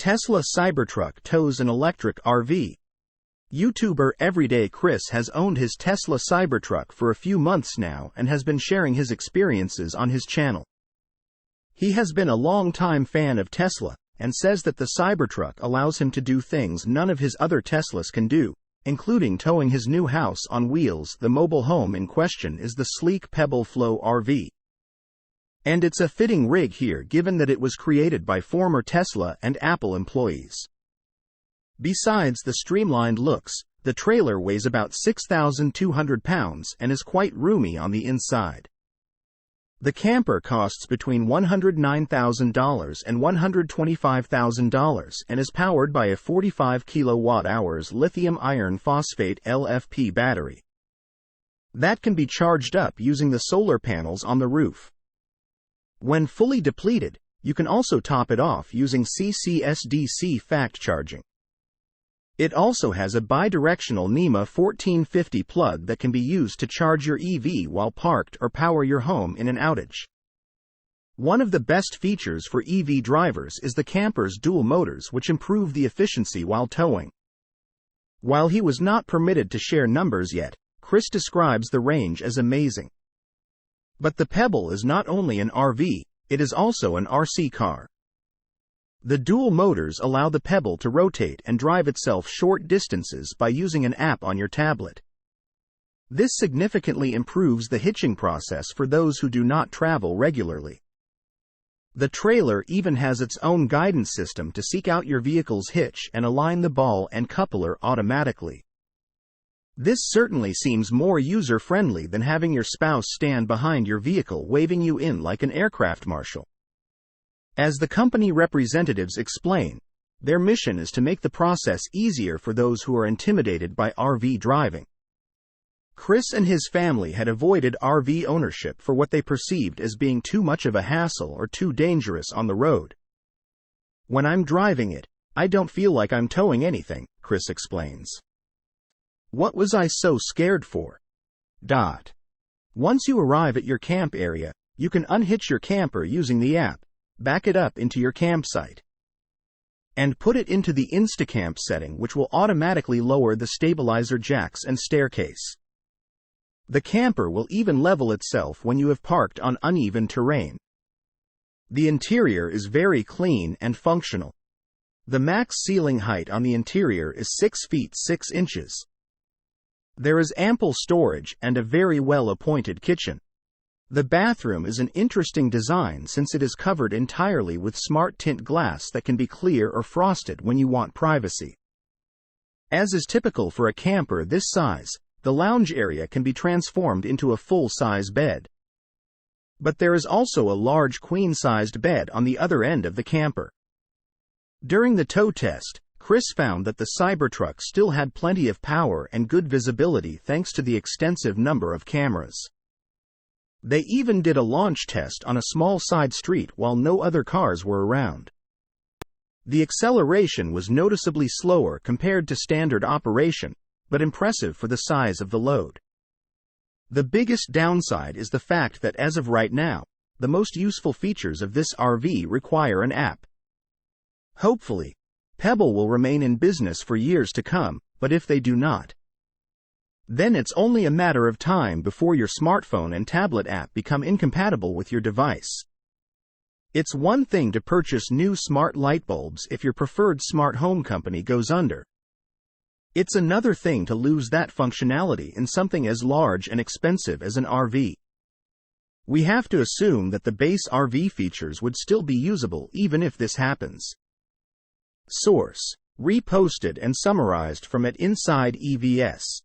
Tesla Cybertruck tows an electric RV. YouTuber Everyday Chris has owned his Tesla Cybertruck for a few months now and has been sharing his experiences on his channel. He has been a long-time fan of Tesla and says that the Cybertruck allows him to do things none of his other Teslas can do, including towing his new house on wheels. The mobile home in question is the sleek Pebble Flow RV. And it's a fitting rig here given that it was created by former Tesla and Apple employees. Besides the streamlined looks, the trailer weighs about 6,200 pounds and is quite roomy on the inside. The camper costs between $109,000 and $125,000 and is powered by a 45 kWh lithium iron phosphate LFP battery that can be charged up using the solar panels on the roof. When fully depleted, you can also top it off using CCS-DC fast charging. It also has a bidirectional NEMA 1450 plug that can be used to charge your EV while parked or power your home in an outage. One of the best features for EV drivers is the camper's dual motors, which improve the efficiency while towing. While he was not permitted to share numbers yet, Chris describes the range as amazing. But the Pebble is not only an RV, it is also an RC car. The dual motors allow the Pebble to rotate and drive itself short distances by using an app on your tablet. This significantly improves the hitching process for those who do not travel regularly. The trailer even has its own guidance system to seek out your vehicle's hitch and align the ball and coupler automatically. This certainly seems more user-friendly than having your spouse stand behind your vehicle waving you in like an aircraft marshal. As the company representatives explain, their mission is to make the process easier for those who are intimidated by RV driving. Chris and his family had avoided RV ownership for what they perceived as being too much of a hassle or too dangerous on the road. "When I'm driving it, I don't feel like I'm towing anything," Chris explains. "What was I so scared for?" Once you arrive at your camp area, you can unhitch your camper using the app, back it up into your campsite, and put it into the Instacamp setting, which will automatically lower the stabilizer jacks and staircase. The camper will even level itself when you have parked on uneven terrain. The interior is very clean and functional. The max ceiling height on the interior is 6 feet 6 inches. There is ample storage and a very well-appointed kitchen. The bathroom is an interesting design since it is covered entirely with smart tint glass that can be clear or frosted when you want privacy. As is typical for a camper this size, the lounge area can be transformed into a full-size bed. But there is also a large queen-sized bed on the other end of the camper. During the tow test, Chris found that the Cybertruck still had plenty of power and good visibility thanks to the extensive number of cameras. They even did a launch test on a small side street while no other cars were around. The acceleration was noticeably slower compared to standard operation, but impressive for the size of the load. The biggest downside is the fact that as of right now, the most useful features of this RV require an app. Hopefully, Pebble will remain in business for years to come, but if they do not, then it's only a matter of time before your smartphone and tablet app become incompatible with your device. It's one thing to purchase new smart light bulbs if your preferred smart home company goes under. It's another thing to lose that functionality in something as large and expensive as an RV. We have to assume that the base RV features would still be usable even if this happens. Source: reposted and summarized from @insideevs.